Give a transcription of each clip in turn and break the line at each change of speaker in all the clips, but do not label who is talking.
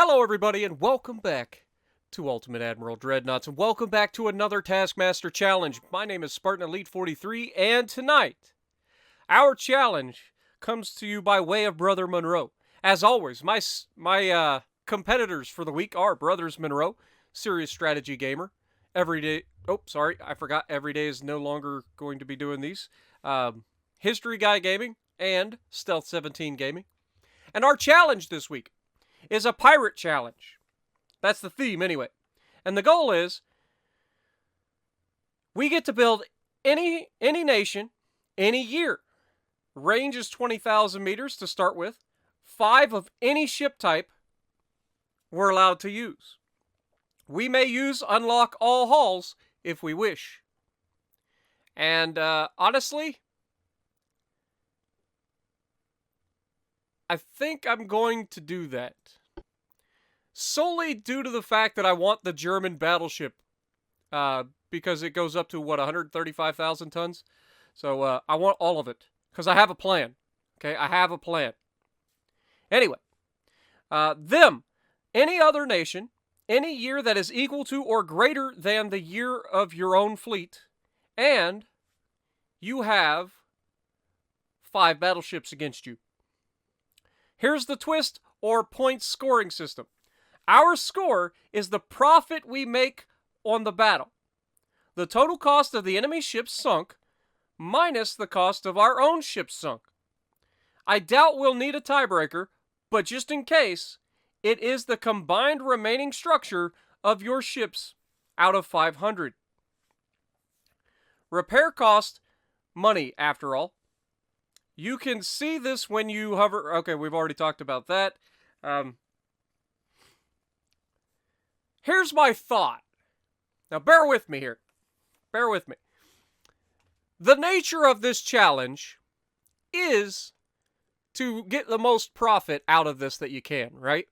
Hello everybody and welcome back to Ultimate Admiral Dreadnoughts and welcome back to another Taskmaster challenge. My name is Spartan Elite 43 and tonight our challenge comes to you by way of Brother Monroe. As always, my competitors for the week are Brothers Monroe, serious strategy gamer, everyday. Oh, sorry, I forgot. Every day is no longer going to be doing these. History Guy Gaming and Stealth 17 Gaming. And our challenge this week is a pirate challenge. That's the theme anyway. And the goal is we get to build any nation, any year. Range is 20,000 meters to start with. 5 of any ship type we're allowed to use. We may use unlock all hulls if we wish. And honestly, I think I'm going to do that. Solely due to the fact that I want the German battleship. Because it goes up to, what, 135,000 tons? So I want all of it. Because I have a plan. Okay, I have a plan. Anyway. Any other nation, any year that is equal to or greater than the year of your own fleet, and you have 5 battleships against you. Here's the twist or point scoring system. Our score is the profit we make on the battle. The total cost of the enemy ship sunk minus the cost of our own ship sunk. I doubt we'll need a tiebreaker, but just in case, it is the combined remaining structure of your ships out of 500. Repair cost, money after all. You can see this when you hover. Okay, we've already talked about that. Here's my thought. Now, bear with me here. Bear with me. The nature of this challenge is to get the most profit out of this that you can, right?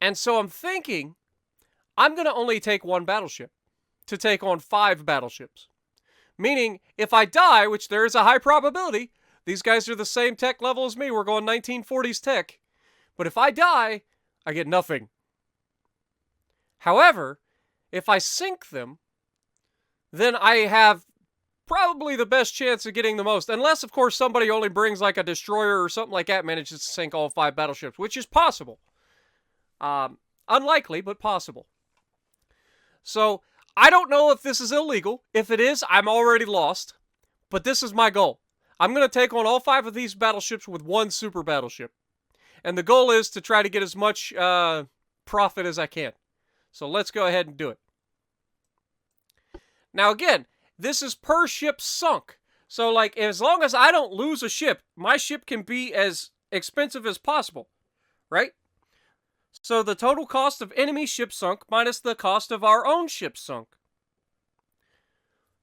And so I'm thinking I'm going to only take 1 battleship to take on 5 battleships. Meaning, if I die, which there is a high probability, these guys are the same tech level as me, we're going 1940s tech, but if I die, I get nothing. However, if I sink them, then I have probably the best chance of getting the most. Unless, of course, somebody only brings like a destroyer or something like that, manages to sink all 5 battleships, which is possible. Unlikely, but possible. So, I don't know if this is illegal. If it is, I'm already lost. But this is my goal. I'm going to take on all 5 of these battleships with 1 super battleship. And the goal is to try to get as much profit as I can. So let's go ahead and do it. Now again, this is per ship sunk. So like, as long as I don't lose a ship, my ship can be as expensive as possible. Right? So the total cost of enemy ship sunk minus the cost of our own ship sunk.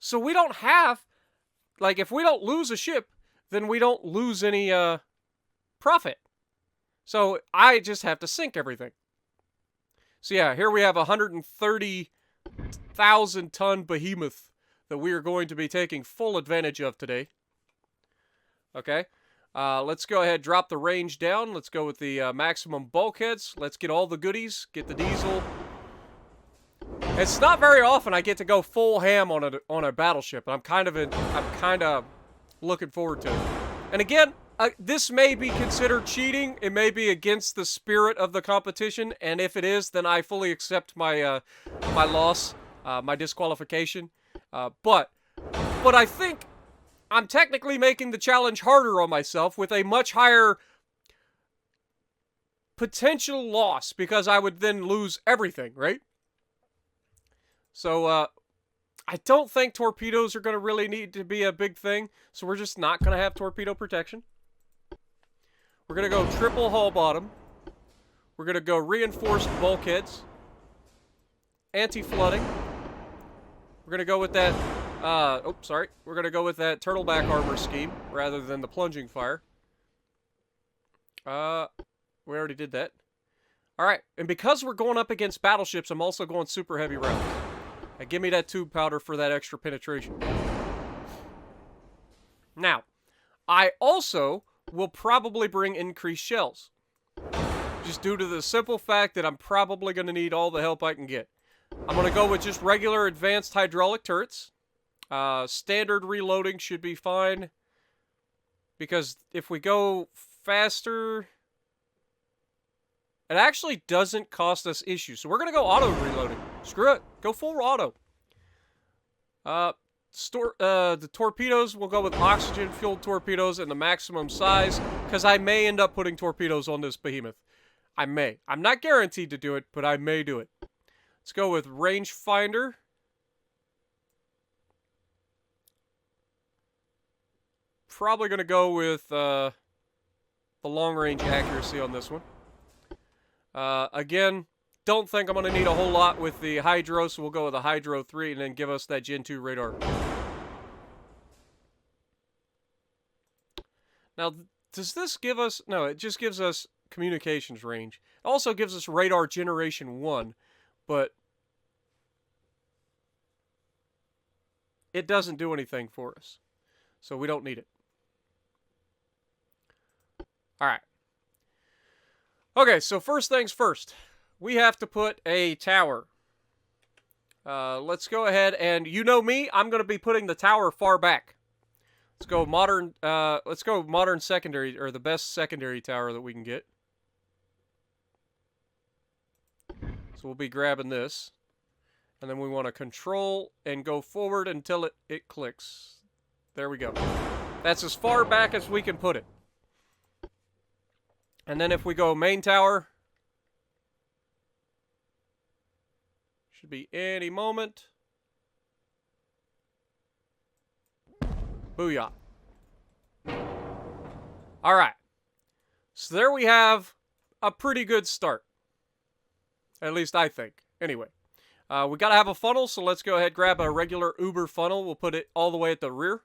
So we don't have, like, if we don't lose a ship, then we don't lose any profit. So I just have to sink everything. So yeah, here we have a 130,000 ton behemoth that we are going to be taking full advantage of today. Okay. Let's go ahead, drop the range down. Let's go with the maximum bulkheads. Let's get all the goodies. Get the diesel. It's not very often I get to go full ham on a battleship. I'm kind of looking forward to it. And again, this may be considered cheating. It may be against the spirit of the competition. And if it is, then I fully accept my my loss, my disqualification. But I think I'm technically making the challenge harder on myself with a much higher potential loss because I would then lose everything, right? So, I don't think torpedoes are going to really need to be a big thing, so we're just not going to have torpedo protection. We're going to go triple hull bottom. We're going to go reinforced bulkheads. Anti-flooding. We're going to go with that... We're going to go with that turtleback armor scheme rather than the plunging fire. We already did that. Alright, and because we're going up against battleships, I'm also going super heavy rounds. And give me that tube powder for that extra penetration. Now, I also will probably bring increased shells. just due to the simple fact that I'm probably going to need all the help I can get. I'm going to go with just regular advanced hydraulic turrets. Standard reloading should be fine. Because if we go faster, it actually doesn't cost us issues. So we're going to go auto reloading. Screw it. Go full auto. The torpedoes, we'll go with oxygen-fueled torpedoes in the maximum size, because I may end up putting torpedoes on this behemoth. I may. I'm not guaranteed to do it, but I may do it. Let's go with rangefinder. Probably going to go with the long-range accuracy on this one. Again, don't think I'm going to need a whole lot with the Hydro, so we'll go with the Hydro 3 and then give us that Gen 2 radar. Now, does this give us... No, it just gives us communications range. It also gives us radar generation 1, but it doesn't do anything for us. So we don't need it. Alright. Okay, so first things first. We have to put a tower. Let's go ahead and, you know me, I'm going to be putting the tower far back. Let's go modern secondary, or the best secondary tower that we can get. So we'll be grabbing this. And then we want to control and go forward until it clicks. There we go. That's as far back as we can put it. And then if we go main tower, should be any moment. Booyah. Alright. So there we have a pretty good start. At least I think. Anyway. We gotta have a funnel, so let's go ahead and grab a regular Uber funnel. We'll put it all the way at the rear.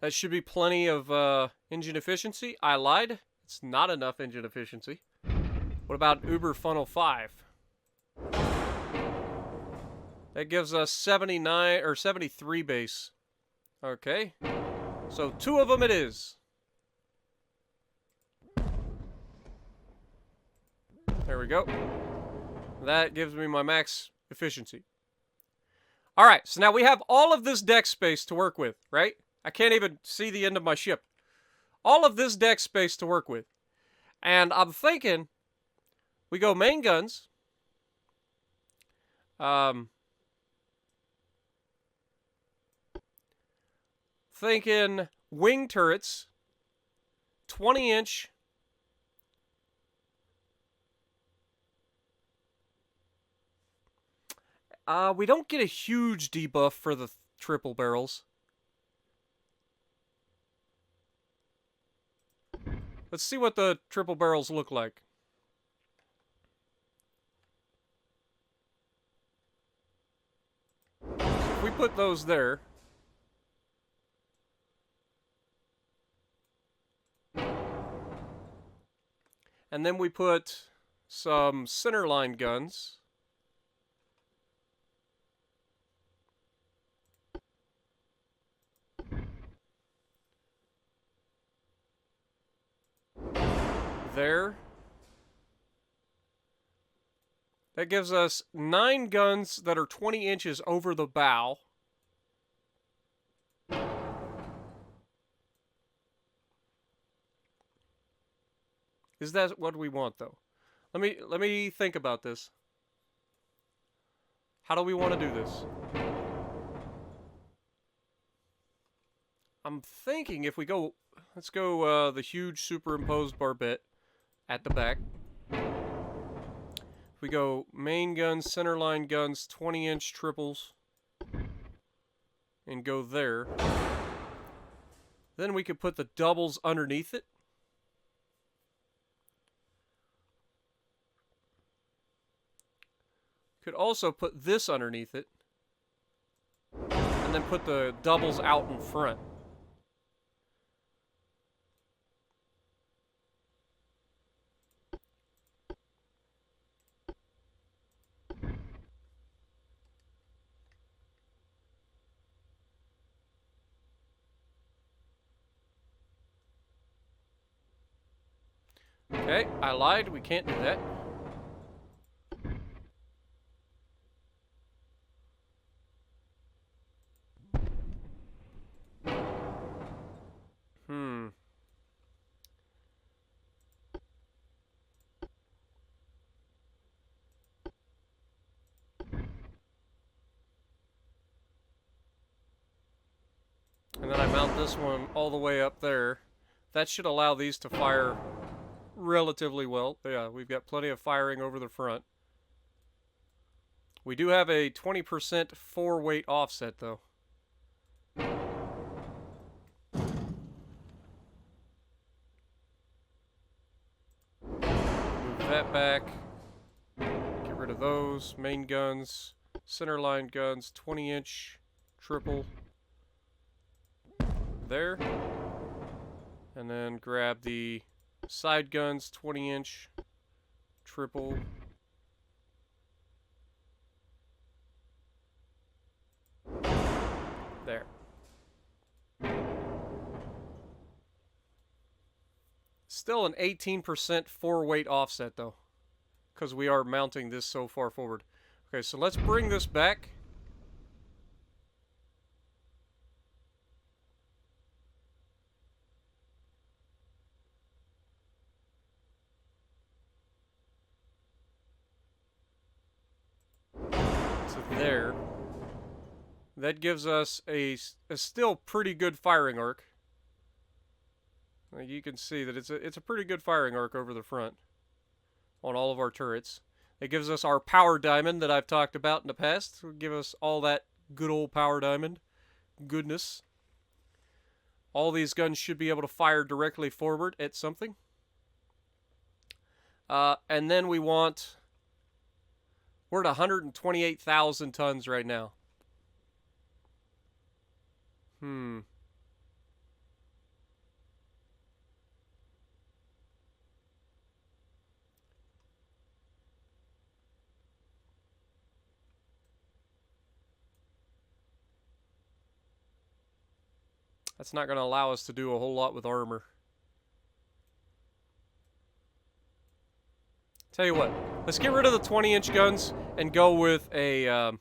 That should be plenty of engine efficiency. I lied. It's not enough engine efficiency. What about Uber Funnel 5? That gives us 79 or 73 base. Okay. So 2 of them it is. There we go. That gives me my max efficiency. Alright, so now we have all of this deck space to work with, right? I can't even see the end of my ship. All of this deck space to work with. And I'm thinking we go main guns. Thinking wing turrets. 20-inch. We don't get a huge debuff for the triple barrels. Let's see what the triple barrels look like. So if we put those there. And then we put some centerline guns. There. That gives us 9 guns that are 20 inches over the bow. Is that what we want, though? Let me think about this. How do we want to do this? I'm thinking if we go... Let's go the huge superimposed barbette at the back. If we go main guns, centerline guns, 20-inch triples, and go there. Then we could put the doubles underneath it. Could also put this underneath it. And then put the doubles out in front. Okay, I lied. We can't do that. And then I mount this one all the way up there. That should allow these to fire relatively well. Yeah, we've got plenty of firing over the front. We do have a 20% 4-weight offset, though. Move that back. Get rid of those. Main guns. Centerline guns. 20-inch. Triple. There. And then grab the side guns. 20-inch. Triple. There. Still an 18% 4-weight offset, though, because we are mounting this so far forward. Okay, so let's bring this back. To there. That gives us a still pretty good firing arc. You can see that it's a pretty good firing arc over the front on all of our turrets. It gives us our power diamond that I've talked about in the past. It'll give us all that good old power diamond goodness. All these guns should be able to fire directly forward at something. And then we want... We're at 128,000 tons right now. That's not going to allow us to do a whole lot with armor. Tell you what, let's get rid of the 20-inch guns and go with a...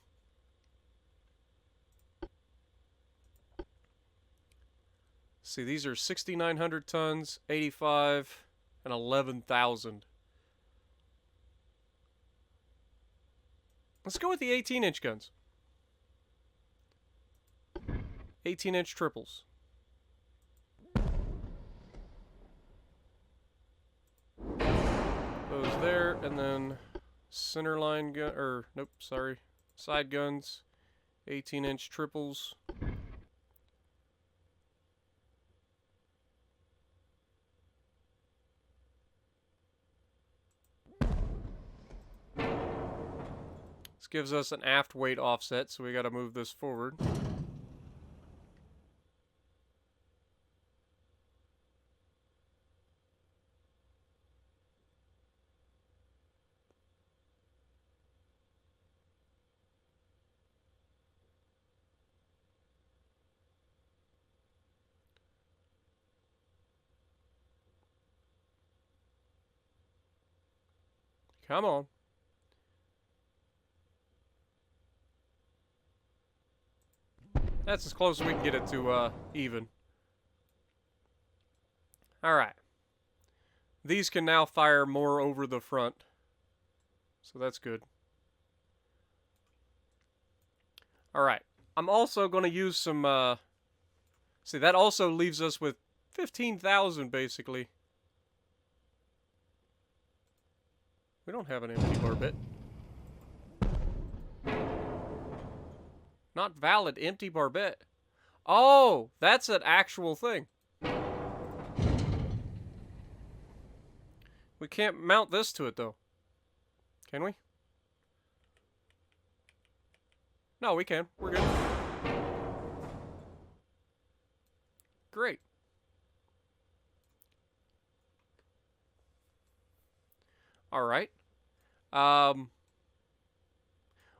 See, these are 6,900 tons, 85, and 11,000. Let's go with the 18-inch guns. 18-inch triples. Those there, and then centerline gun, or nope, sorry, side guns, 18-inch triples. This gives us an aft weight offset, so we got to move this forward. Come on. That's as close as we can get it to even. Alright. These can now fire more over the front. So that's good. Alright. I'm also going to use some... See, that also leaves us with 15,000, basically. We don't have an empty barbette. Not valid empty barbette. Oh, that's an actual thing. We can't mount this to it, though. Can we? No, we can. We're good. Great. All right. Well,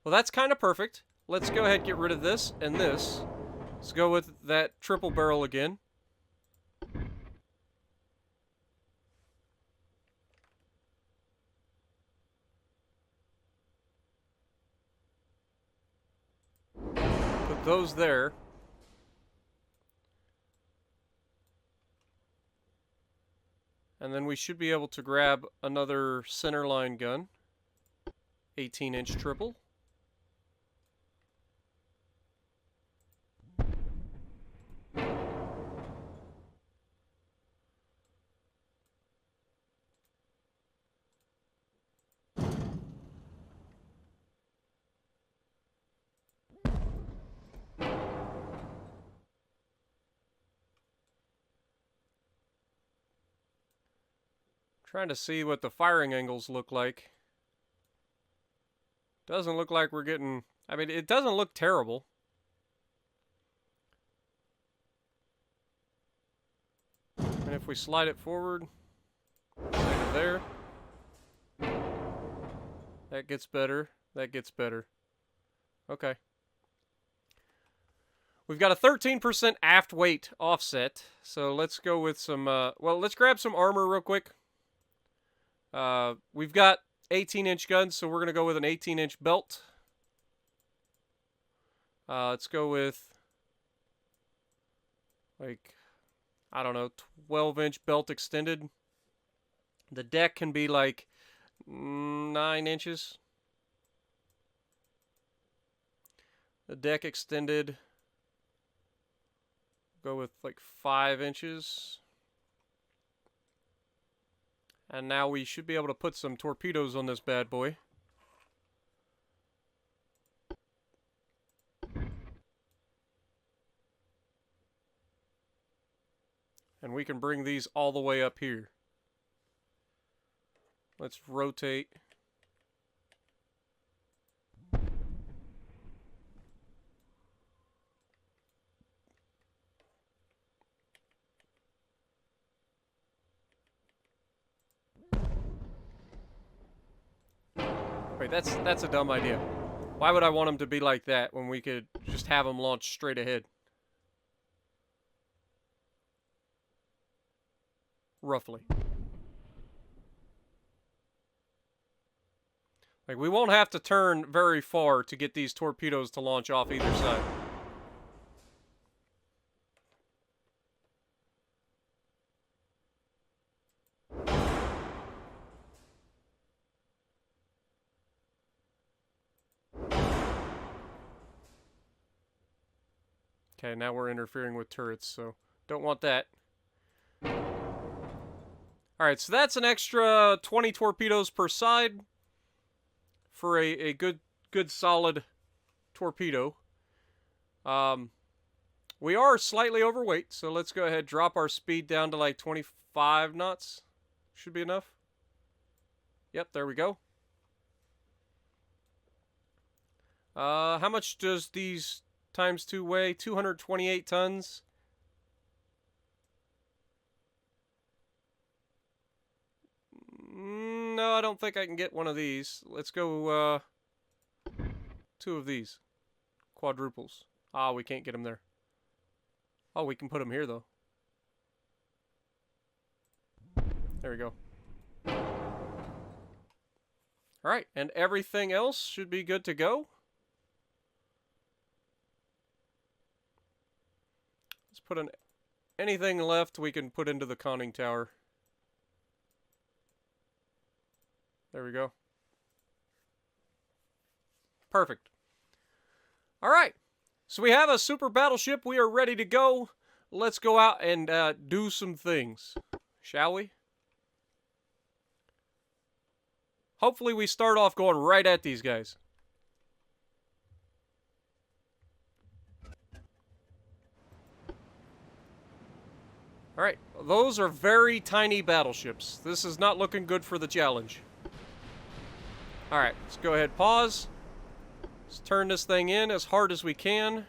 that's kind of perfect. Let's go ahead and get rid of this and this. Let's go with that triple barrel again. put those there. And then we should be able to grab another centerline gun. 18-inch triple. Trying to see what the firing angles look like. Doesn't look like we're getting... I mean, it doesn't look terrible. And if we slide it forward, there. That gets better. That gets better. Okay. We've got a 13% aft weight offset. So let's go with some... well, let's grab some armor real quick. We've got 18-inch guns, so we're going to go with an 18-inch belt. Let's go with, like, I don't know, 12-inch belt extended. The deck can be, like, 9 inches. The deck extended, go with, like, 5 inches. And now we should be able to put some torpedoes on this bad boy. And we can bring these all the way up here. Let's rotate. Wait, that's a dumb idea. Why would I want them to be like that when we could just have them launch straight ahead? Roughly. Like, we won't have to turn very far to get these torpedoes to launch off either side. Okay, now we're interfering with turrets, so don't want that. Alright, so that's an extra 20 torpedoes per side for a good solid torpedo. We are slightly overweight, so let's go ahead and drop our speed down to like 25 knots. Should be enough. Yep, there we go. How much does these times 2 weigh? 228 tons. No, I don't think I can get one of these. Let's go, 2 of these. Quadruples. Ah, we can't get them there. Oh, we can put them here, though. There we go. Alright, and everything else should be good to go. Let's put anything left we can put into the conning tower. There we go. Perfect. Alright. So we have a super battleship. We are ready to go. Let's go out and do some things. Shall we? Hopefully we start off going right at these guys. Alright. Those are very tiny battleships. This is not looking good for the challenge. Alright, let's go ahead, pause. Let's turn this thing in as hard as we can.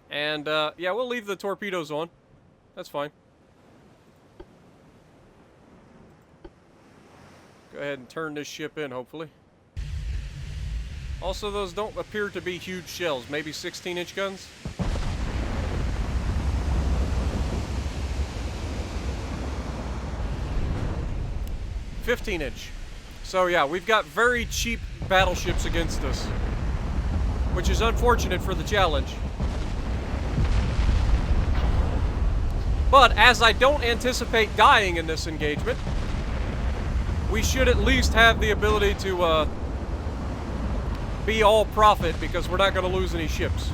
And, yeah, we'll leave the torpedoes on. That's fine. Go ahead and turn this ship in, hopefully. Also, those don't appear to be huge shells. Maybe 16-inch guns? 15-inch. So yeah, we've got very cheap battleships against us, which is unfortunate for the challenge. But as I don't anticipate dying in this engagement, we should at least have the ability to be all profit, because we're not going to lose any ships.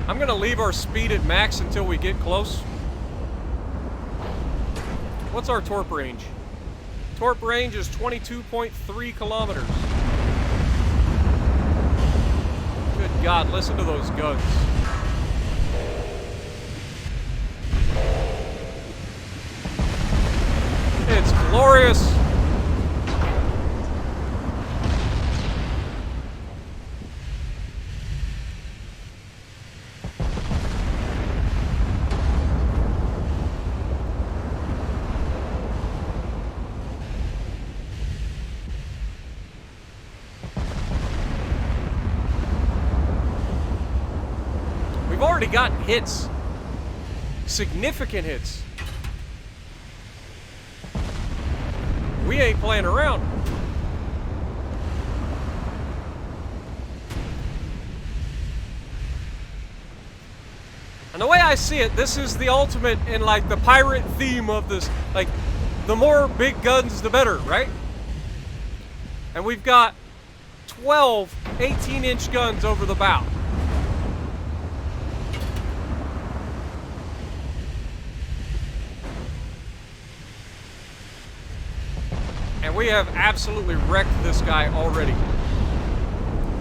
I'm going to leave our speed at max until we get close. What's our torp range? Torp range is 22.3 kilometers. Good God, listen to those guns. It's glorious. We've already gotten hits. Significant hits. We ain't playing around. And the way I see it, this is the ultimate in like the pirate theme of this. Like, the more big guns, the better, right? And we've got 12 18-inch guns over the bow. And we have absolutely wrecked this guy already.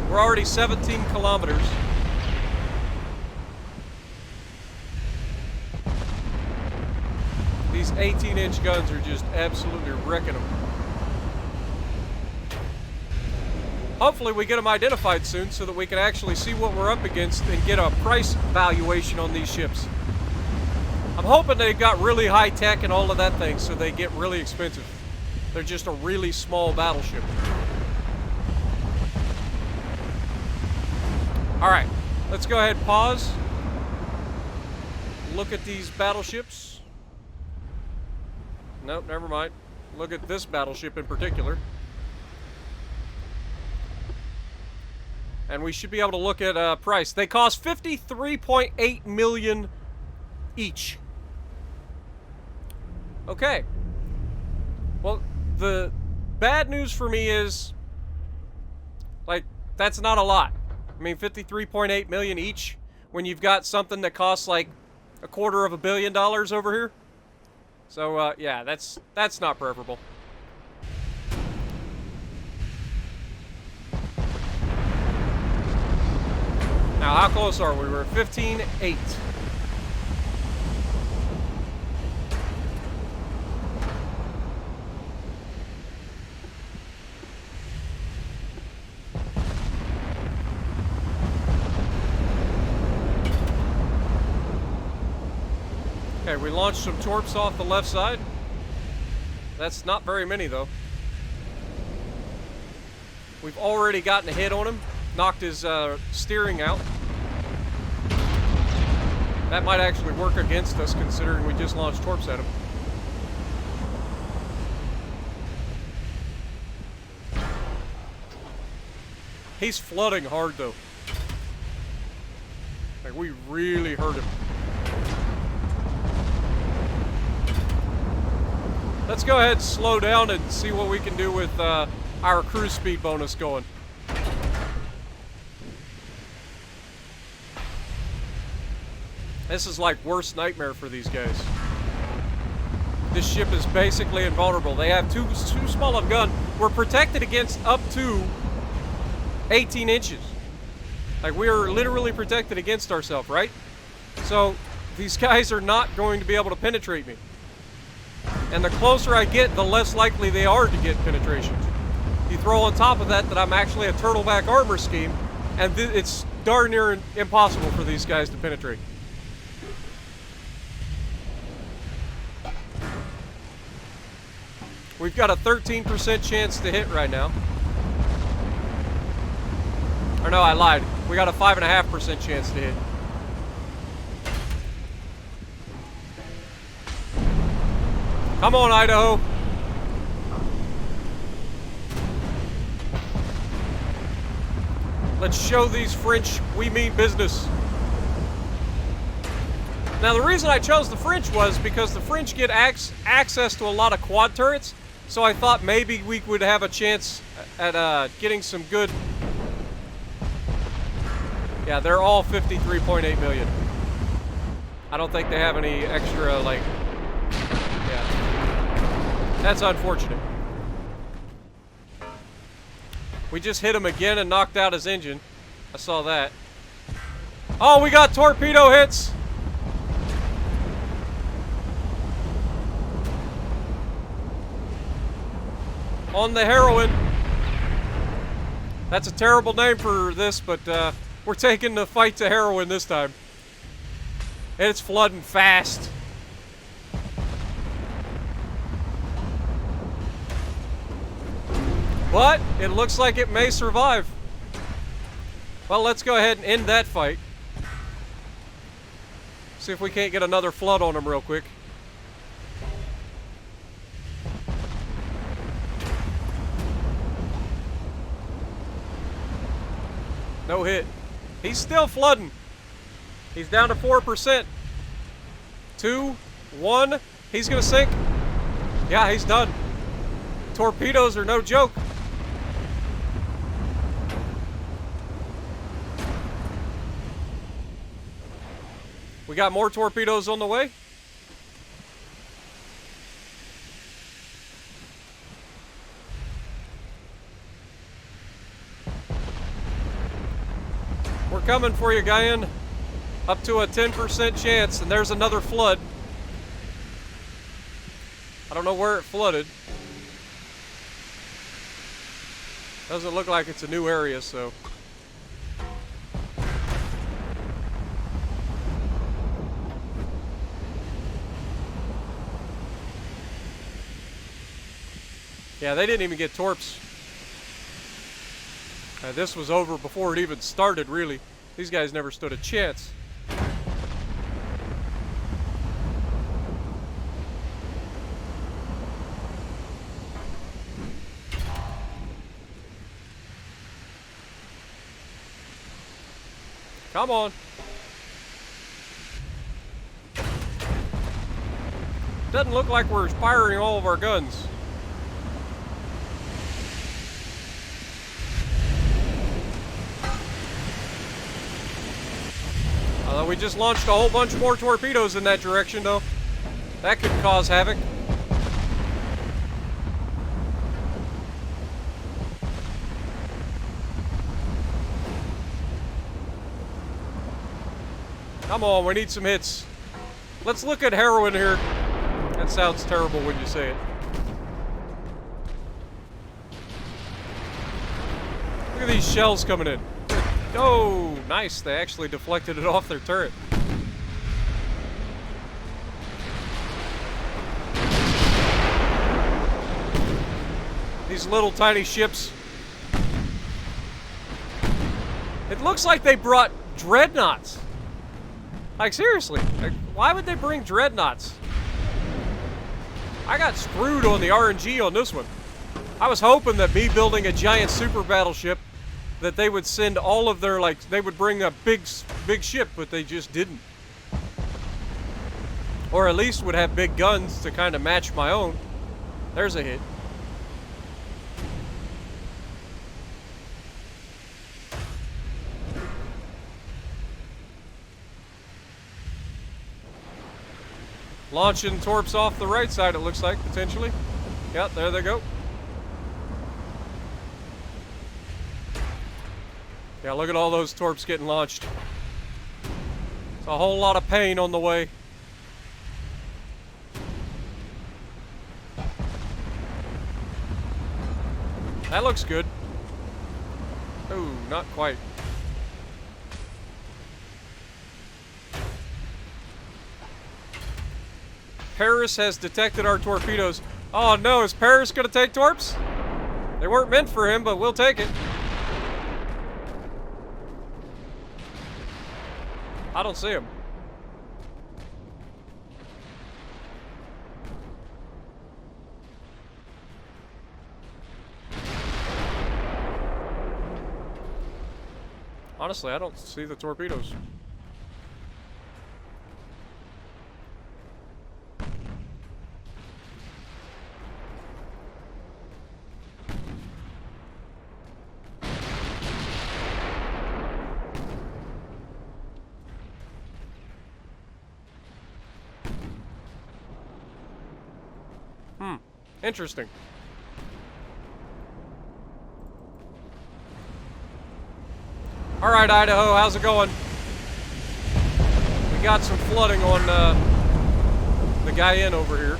We're already 17 kilometers. These 18-inch guns are just absolutely wrecking them. Hopefully we get them identified soon so that we can actually see what we're up against and get a price valuation on these ships. I'm hoping they've got really high tech and all of that thing, so they get really expensive. They're just a really small battleship. Alright, let's go ahead and pause. Look at these battleships. Nope, never mind. Look at this battleship in particular. And we should be able to look at price. They cost $53.8 million each. Okay. Well, the bad news for me is, like, that's not a lot. I mean, $53.8 million each when you've got something that costs like $250 million over here. So, yeah, that's not preferable. Now, how close are we? We're 15.8. Okay, we launched some torps off the left side. That's not very many, though. We've already gotten a hit on him. Knocked his steering out. That might actually work against us, considering we just launched torps at him. He's flooding hard, though. Like, we really hurt him. Let's go ahead and slow down and see what we can do with our cruise speed bonus going. This is like worst nightmare for these guys. This ship is basically invulnerable. They have too small of a gun. We're protected against up to 18 inches. Like, we are literally protected against ourselves, right? So these guys are not going to be able to penetrate me. And the closer I get, the less likely they are to get penetrations. You throw on top of that I'm actually a turtleback armor scheme, and it's darn near impossible for these guys to penetrate. We've got a 13% chance to hit right now. Or no, I lied. We got a 5.5% chance to hit. Come on, Idaho. Let's show these French we mean business. Now, the reason I chose the French was because the French get access to a lot of quad turrets, so I thought maybe we would have a chance at getting some good... Yeah, they're all 53.8 million. I don't think they have any extra, like... Yeah. That's unfortunate. We just hit him again and knocked out his engine. I saw that. Oh, we got torpedo hits! On the heroin. That's a terrible name for this, but we're taking the fight to heroin this time. And it's flooding fast. But it looks like it may survive. Well, let's go ahead and end that fight. See if we can't get another flood on them real quick. No hit. He's still flooding. He's down to 4%. 2, 1. He's gonna sink. Yeah, he's done. Torpedoes are no joke. We got more torpedoes on the way. We're coming for you, Guyan. Up to a 10% chance, and there's another flood. I don't know where it flooded. Doesn't look like it's a new area, so... Yeah, they didn't even get torps. This was over before it even started, really. These guys never stood a chance. Come on. Doesn't look like we're firing all of our guns. We just launched a whole bunch more torpedoes in that direction, though. That could cause havoc. Come on, we need some hits. Let's look at heroin here. That sounds terrible when you say it. Look at these shells coming in. Oh, nice. They actually deflected it off their turret. These little tiny ships. It looks like they brought dreadnoughts. Like, seriously. Like, why would they bring dreadnoughts? I got screwed on the RNG on this one. I was hoping that me building a giant super battleship, that they would send all of their, like, they would bring a big ship, but they just didn't. Or at least would have big guns to kind of match my own. There's a hit. Launching torps off the right side, it looks like, potentially. Yep, there they go. Yeah, look at all those torps getting launched. It's a whole lot of pain on the way. That looks good. Ooh, not quite. Paris has detected our torpedoes. Oh no, is Paris gonna take torps? They weren't meant for him, but we'll take it. I don't see him. Honestly, I don't see the torpedoes. Interesting. All right, Idaho, how's it going? We got some flooding on the Guyenne over here.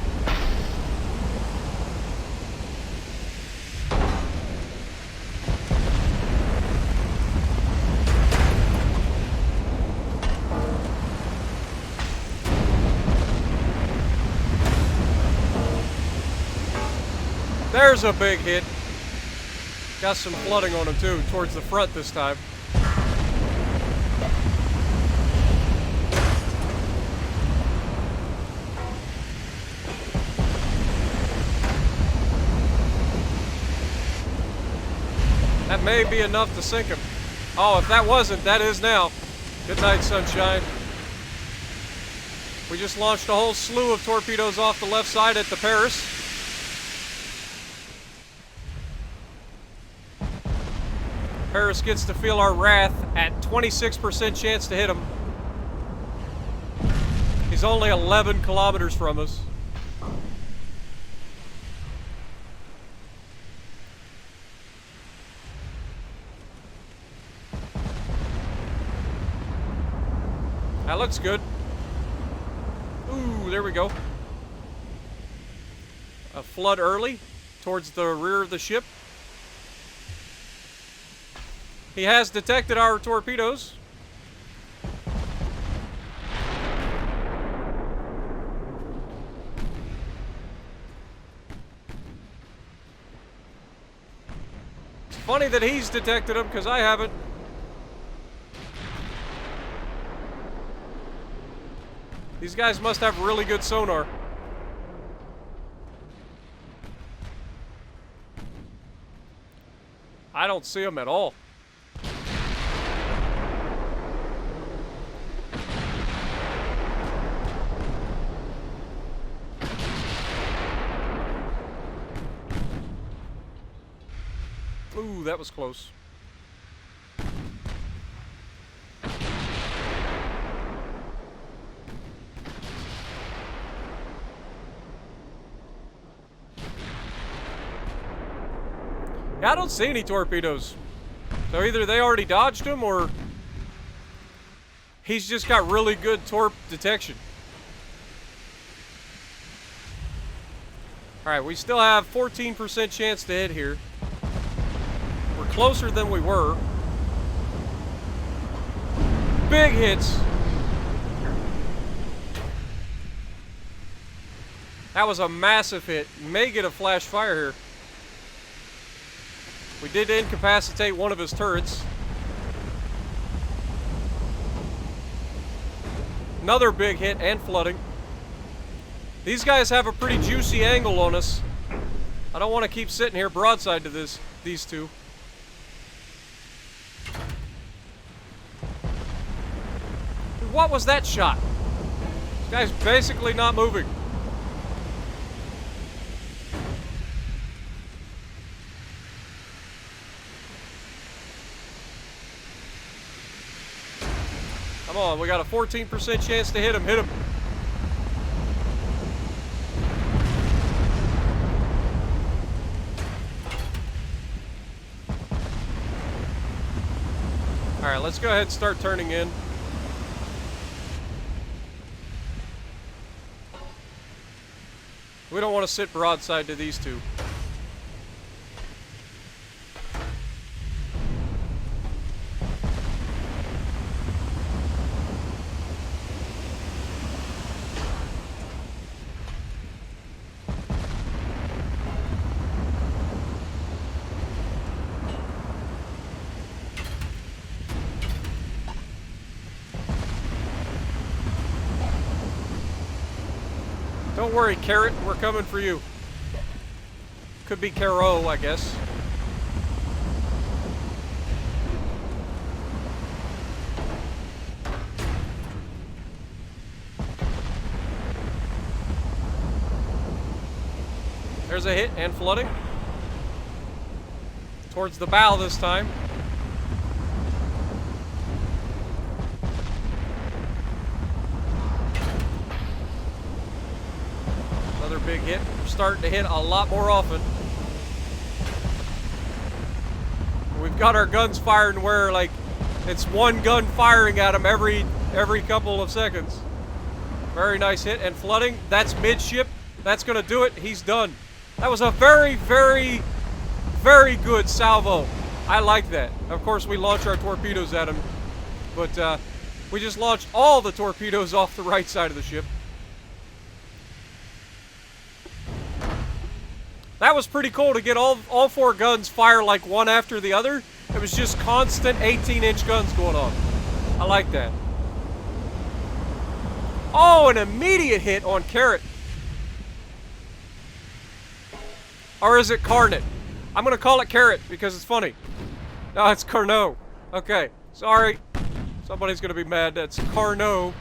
There's a big hit. Got some flooding on him too, towards the front this time. That may be enough to sink him. Oh, if that wasn't, that is now. Good night, sunshine. We just launched a whole slew of torpedoes off the left side at the Paris. Paris gets to feel our wrath at 26% chance to hit him. He's only 11 kilometers from us. That looks good. Ooh, there we go. A flood early towards the rear of the ship. He has detected our torpedoes. It's funny that he's detected them because I haven't. These guys must have really good sonar. I don't see them at all. Ooh, that was close. Yeah, I don't see any torpedoes. So either they already dodged them or he's just got really good torp detection. Alright, we still have 14% chance to hit here. We're closer than we were. Big hits. That was a massive hit. May get a flash fire here. We did incapacitate one of his turrets. Another big hit and flooding. These guys have a pretty juicy angle on us. I don't want to keep sitting here broadside to these two. What was that shot? This guy's basically not moving. Come on, we got a 14% chance to hit him. Hit him. All right, let's go ahead and start turning in. We don't want to sit broadside to these two. Don't worry, Carrot. We're coming for you. Could be Caro, I guess. There's a hit and flooding. Towards the bow this time. Another big hit. We're starting to hit a lot more often. We've got our guns firing where, like, it's one gun firing at them every couple of seconds. Very nice hit and flooding. That's midship. That's going to do it. He's done. That was a very, very, very good salvo. I like that. Of course, we launch our torpedoes at him, but we just launched all the torpedoes off the right side of the ship. That was pretty cool to get all four guns fire like one after the other. It was just constant 18-inch guns going on. I like that. Oh, an immediate hit on Carrot. Or is it Carnet? I'm going to call it Carrot because it's funny. No, it's Carnot. Okay, sorry. Somebody's going to be mad. That's Carnot.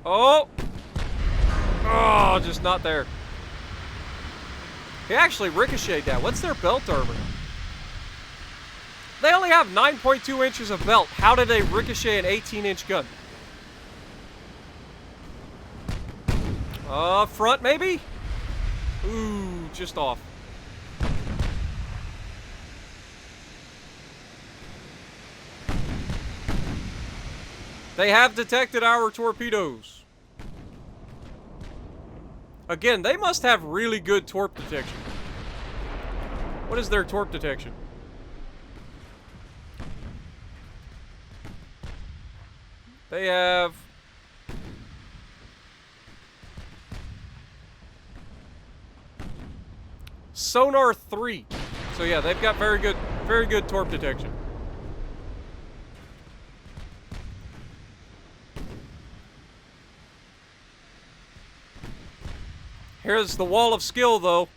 Oh! Oh, just not there. He actually ricocheted that. What's their belt armor? They only have 9.2 inches of belt. How did they ricochet an 18-inch gun? Front maybe? Ooh, just off. They have detected our torpedoes. Again, they must have really good torp detection. What is their torp detection? They have... Sonar 3. So yeah, they've got very good torp detection. Here's the wall of skill, though.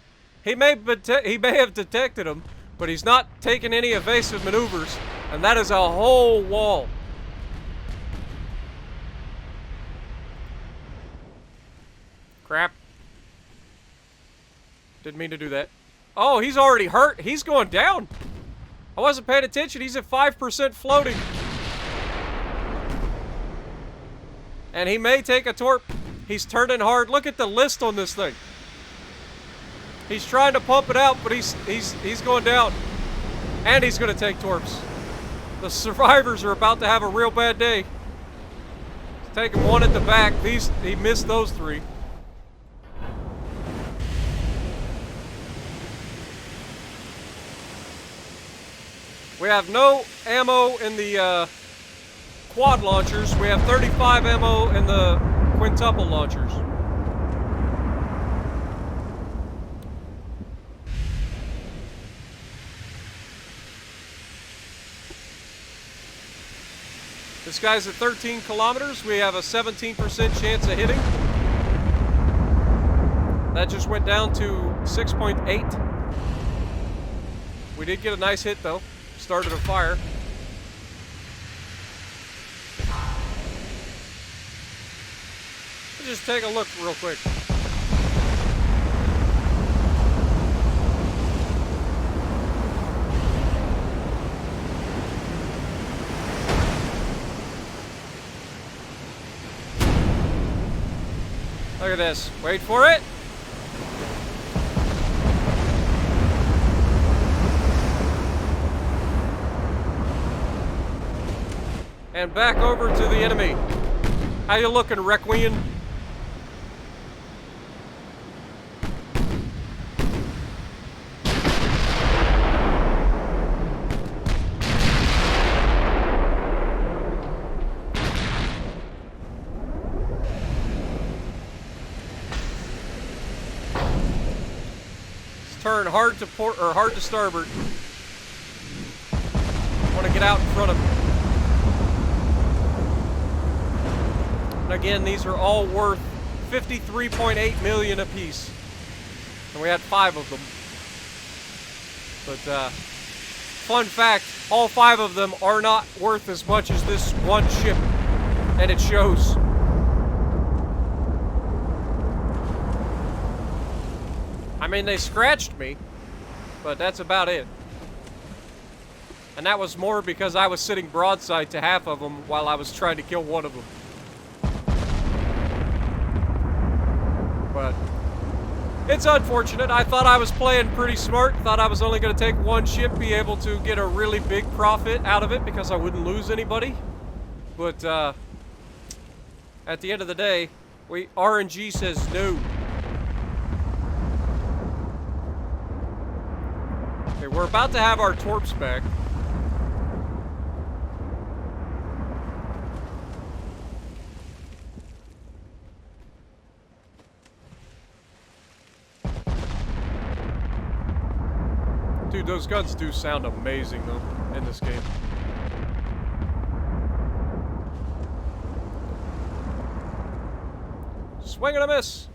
He may have detected him, but he's not taking any evasive maneuvers, and that is a whole wall. Crap. Didn't mean to do that. Oh, he's already hurt. He's going down. I wasn't paying attention. He's at 5% floating. And he may take a torp. He's turning hard. Look at the list on this thing. He's trying to pump it out, but he's going down. And he's going to take torps. The survivors are about to have a real bad day. He's taking one at the back. He missed those three. We have no ammo in the quad launchers. We have 35 ammo in the quintuple launchers. This guy's at 13 kilometers. We have a 17% chance of hitting. That just went down to 6.8. We did get a nice hit, though. Started a fire. Let's just take a look real quick. Look at this. Wait for it. And back over to the enemy. How you looking, Requiem? Turn hard to port or hard to starboard. Want to get out in front of him. And again, these are all worth 53.8 million apiece. And we had 5 of them. But, fun fact, all 5 of them are not worth as much as this one ship. And it shows. I mean, they scratched me, but that's about it. And that was more because I was sitting broadside to half of them while I was trying to kill one of them. But it's unfortunate. I thought I was playing pretty smart. Thought I was only going to take one ship, be able to get a really big profit out of it because I wouldn't lose anybody. But at the end of the day, RNG says no. Okay, we're about to have our torps back. Dude, those guns do sound amazing, though, in this game. Swing and a miss.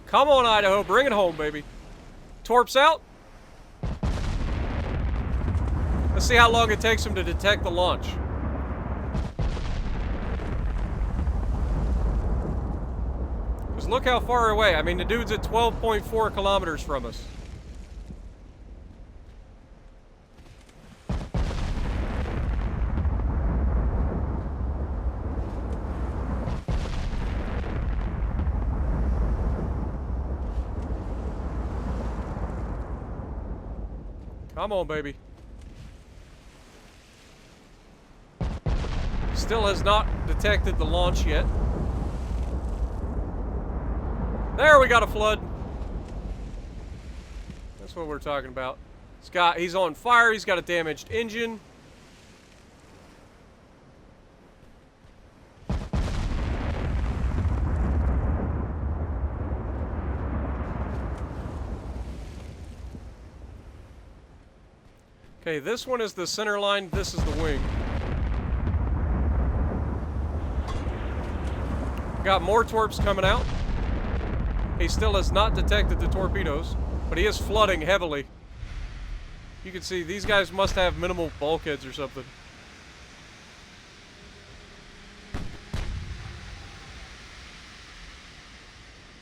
Come on, Idaho. Bring it home, baby. Torps out. Let's see how long it takes them to detect the launch. Because look how far away. I mean, the dude's at 12.4 kilometers from us. Come on, baby. Still has not detected the launch yet. There, we got a flood. That's what we're talking about. He's on fire. He's got a damaged engine. Okay, this one is the center line. This is the wing. Got more torps coming out. He still has not detected the torpedoes, but he is flooding heavily. You can see these guys must have minimal bulkheads or something.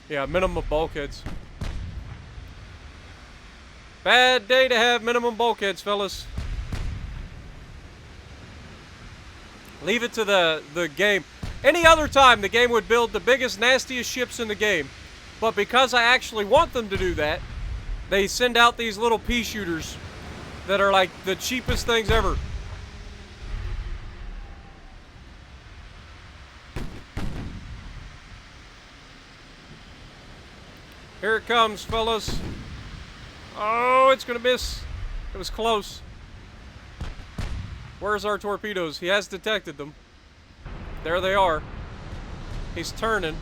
Yeah, minimum bulkheads. Bad day to have minimum bulkheads, fellas. Leave it to the game. Any other time, the game would build the biggest, nastiest ships in the game. But because I actually want them to do that, they send out these little pea shooters that are like the cheapest things ever. Here it comes, fellas. Oh, it's gonna miss. It was close. Where's our torpedoes? He has detected them. There they are. He's turning.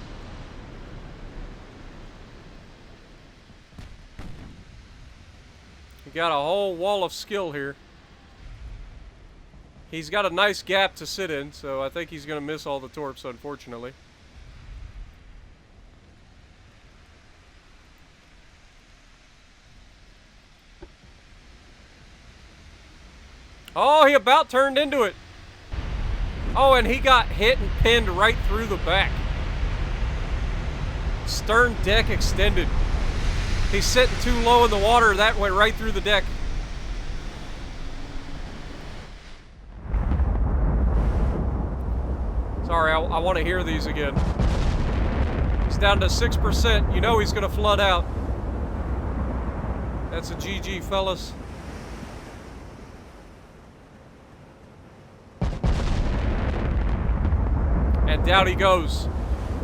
He got a whole wall of skill here. He's got a nice gap to sit in, so I think he's gonna miss all the torps, unfortunately. Oh, he about turned into it. Oh, and he got hit and pinned right through the back. Stern deck extended. He's sitting too low in the water. That went right through the deck. Sorry, I want to hear these again. He's down to 6%. You know he's going to flood out. That's a GG, fellas. And down he goes.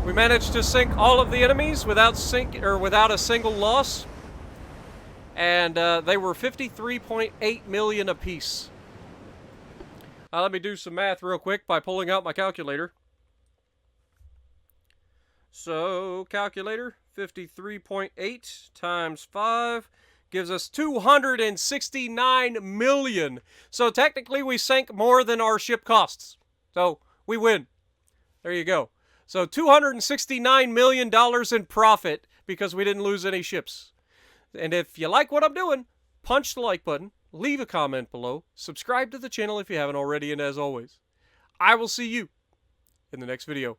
We managed to sink all of the enemies without a single loss. And they were 53.8 million apiece. Let me do some math real quick by pulling out my calculator. So, calculator, 53.8 times 5 gives us 269 million. So technically we sank more than our ship costs. So, we win. There you go. So $269 million in profit because we didn't lose any ships. And if you like what I'm doing, punch the like button, leave a comment below, subscribe to the channel if you haven't already, and as always, I will see you in the next video.